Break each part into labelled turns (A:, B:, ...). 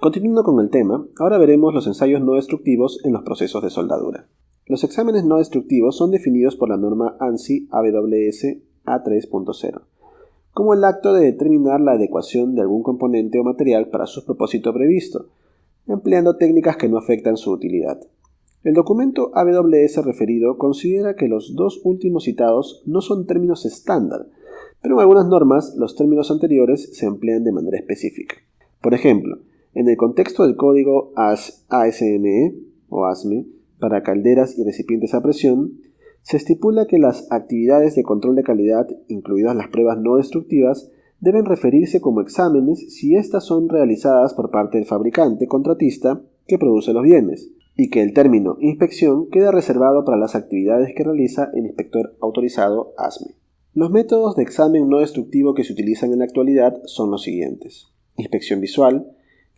A: Continuando con el tema, ahora veremos los ensayos no destructivos en los procesos de soldadura. Los exámenes no destructivos son definidos por la norma ANSI AWS A3.0 como el acto de determinar la adecuación de algún componente o material para su propósito previsto, empleando técnicas que no afectan su utilidad. El documento AWS referido considera que los dos últimos citados no son términos estándar, pero en algunas normas los términos anteriores se emplean de manera específica. Por ejemplo, en el contexto del código ASME o ASME para calderas y recipientes a presión, se estipula que las actividades de control de calidad, incluidas las pruebas no destructivas, deben referirse como exámenes si éstas son realizadas por parte del fabricante contratista que produce los bienes, y que el término inspección queda reservado para las actividades que realiza el inspector autorizado ASME. Los métodos de examen no destructivo que se utilizan en la actualidad son los siguientes: inspección visual,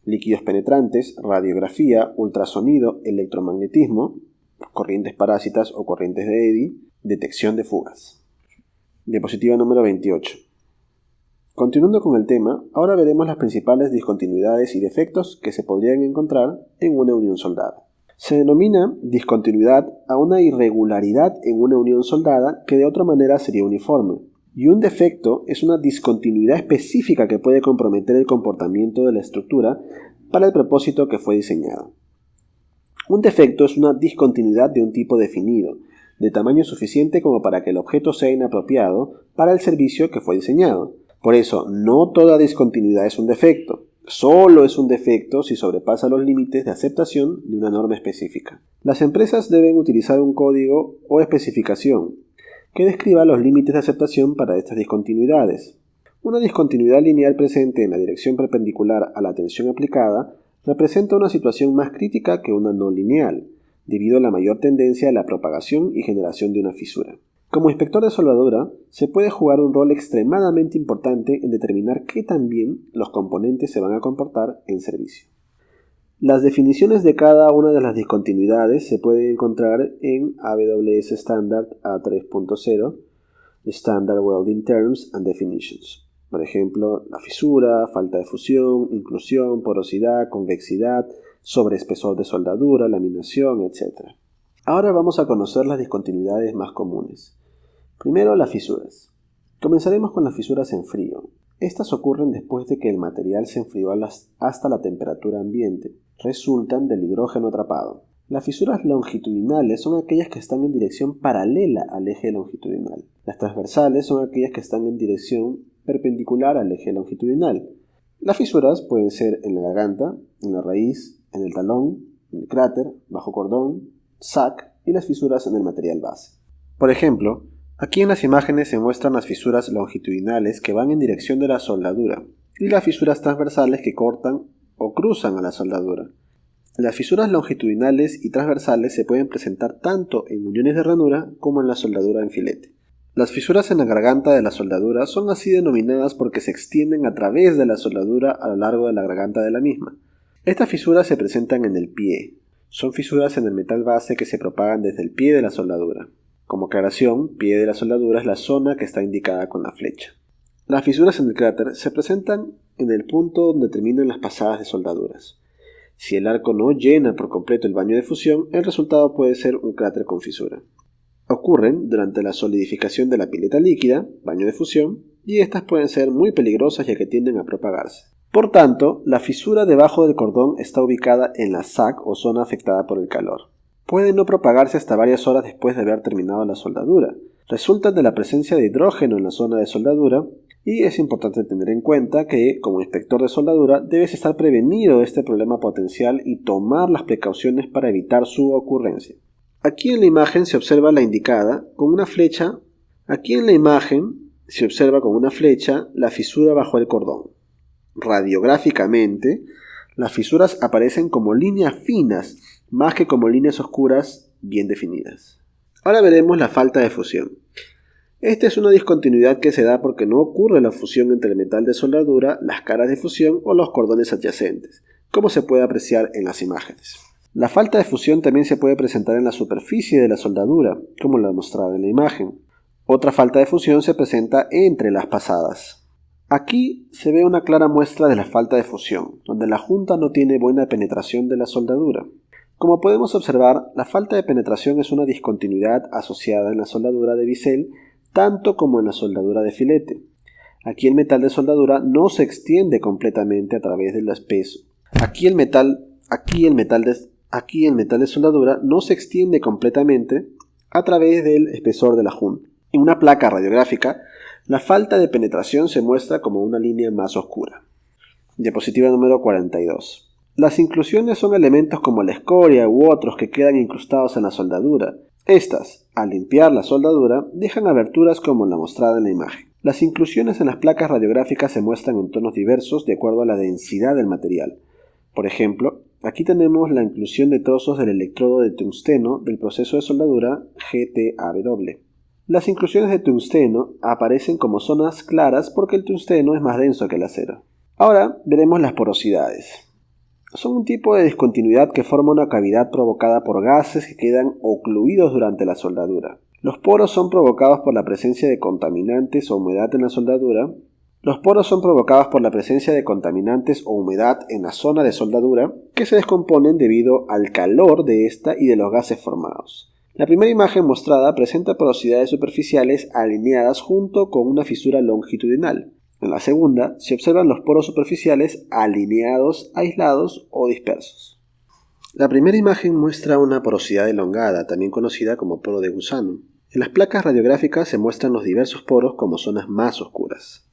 A: líquidos penetrantes, radiografía, ultrasonido, electromagnetismo, corrientes parásitas o corrientes de Eddy, detección de fugas. Diapositiva número 28. Continuando con el tema, ahora veremos las principales discontinuidades y defectos que se podrían encontrar en una unión soldada. Se denomina discontinuidad a una irregularidad en una unión soldada que de otra manera sería uniforme, y un defecto es una discontinuidad específica que puede comprometer el comportamiento de la estructura para el propósito que fue diseñado. Un defecto es una discontinuidad de un tipo definido, de tamaño suficiente como para que el objeto sea inapropiado para el servicio que fue diseñado. Por eso, no toda discontinuidad es un defecto. Solo es un defecto si sobrepasa los límites de aceptación de una norma específica. Las empresas deben utilizar un código o especificación que describa los límites de aceptación para estas discontinuidades. Una discontinuidad lineal presente en la dirección perpendicular a la tensión aplicada representa una situación más crítica que una no lineal, debido a la mayor tendencia a la propagación y generación de una fisura. Como inspector de soldadura, se puede jugar un rol extremadamente importante en determinar qué tan bien los componentes se van a comportar en servicio. Las definiciones de cada una de las discontinuidades se pueden encontrar en AWS Standard A3.0, Standard Welding Terms and Definitions. Por ejemplo, la fisura, falta de fusión, inclusión, porosidad, convexidad, sobreespesor de soldadura, laminación, etc. Ahora vamos a conocer las discontinuidades más comunes. Primero, las fisuras. Comenzaremos con las fisuras en frío. Estas ocurren después de que el material se enfrió hasta la temperatura ambiente. Resultan del hidrógeno atrapado. Las fisuras longitudinales son aquellas que están en dirección paralela al eje longitudinal. Las transversales son aquellas que están en dirección perpendicular al eje longitudinal. Las fisuras pueden ser en la garganta, en la raíz, en el talón, en el cráter, bajo cordón, sac y las fisuras en el material base. Por ejemplo, aquí en las imágenes se muestran las fisuras longitudinales que van en dirección de la soldadura y las fisuras transversales que cortan o cruzan a la soldadura. Las fisuras longitudinales y transversales se pueden presentar tanto en uniones de ranura como en la soldadura en filete. Las fisuras en la garganta de la soldadura son así denominadas porque se extienden a través de la soldadura a lo largo de la garganta de la misma. Estas fisuras se presentan en el pie. Son fisuras en el metal base que se propagan desde el pie de la soldadura. Como aclaración, pie de la soldadura es la zona que está indicada con la flecha. Las fisuras en el cráter se presentan en el punto donde terminan las pasadas de soldaduras. Si el arco no llena por completo el baño de fusión, el resultado puede ser un cráter con fisura. Ocurren durante la solidificación de la pileta líquida, baño de fusión, y estas pueden ser muy peligrosas ya que tienden a propagarse. Por tanto, la fisura debajo del cordón está ubicada en la sac o zona afectada por el calor. Puede no propagarse hasta varias horas después de haber terminado la soldadura. Resultan de la presencia de hidrógeno en la zona de soldadura y es importante tener en cuenta que, como inspector de soldadura, debes estar prevenido de este problema potencial y tomar las precauciones para evitar su ocurrencia. Aquí en la imagen se observa la indicada con una flecha. Aquí en la imagen se observa con una flecha la fisura bajo el cordón. Radiográficamente, las fisuras aparecen como líneas finas, más que como líneas oscuras bien definidas. Ahora veremos la falta de fusión. Esta es una discontinuidad que se da porque no ocurre la fusión entre el metal de soldadura, las caras de fusión o los cordones adyacentes, como se puede apreciar en las imágenes. La falta de fusión también se puede presentar en la superficie de la soldadura, como la mostrada en la imagen. Otra falta de fusión se presenta entre las pasadas. Aquí se ve una clara muestra de la falta de fusión, donde la junta no tiene buena penetración de la soldadura. Como podemos observar, la falta de penetración es una discontinuidad asociada en la soldadura de bisel tanto como en la soldadura de filete. Aquí el metal de soldadura no se extiende completamente a través del espeso. Aquí el metal de soldadura no se extiende completamente a través del espesor de la junta. En una placa radiográfica, la falta de penetración se muestra como una línea más oscura. Diapositiva número 42. Las inclusiones son elementos como la escoria u otros que quedan incrustados en la soldadura. Estas, al limpiar la soldadura, dejan aberturas como la mostrada en la imagen. Las inclusiones en las placas radiográficas se muestran en tonos diversos de acuerdo a la densidad del material. Por ejemplo, aquí tenemos la inclusión de trozos del electrodo de tungsteno del proceso de soldadura GTAW. Las inclusiones de tungsteno aparecen como zonas claras porque el tungsteno es más denso que el acero. Ahora veremos las porosidades. Son un tipo de discontinuidad que forma una cavidad provocada por gases que quedan ocluidos durante la soldadura. Los poros son provocados por la presencia de contaminantes o humedad en la soldadura. Los poros son provocados por la presencia de contaminantes o humedad en la zona de soldadura que se descomponen debido al calor de esta y de los gases formados. La primera imagen mostrada presenta porosidades superficiales alineadas junto con una fisura longitudinal. En la segunda se observan los poros superficiales alineados, aislados o dispersos. La primera imagen muestra una porosidad elongada, también conocida como poro de gusano. En las placas radiográficas se muestran los diversos poros como zonas más oscuras.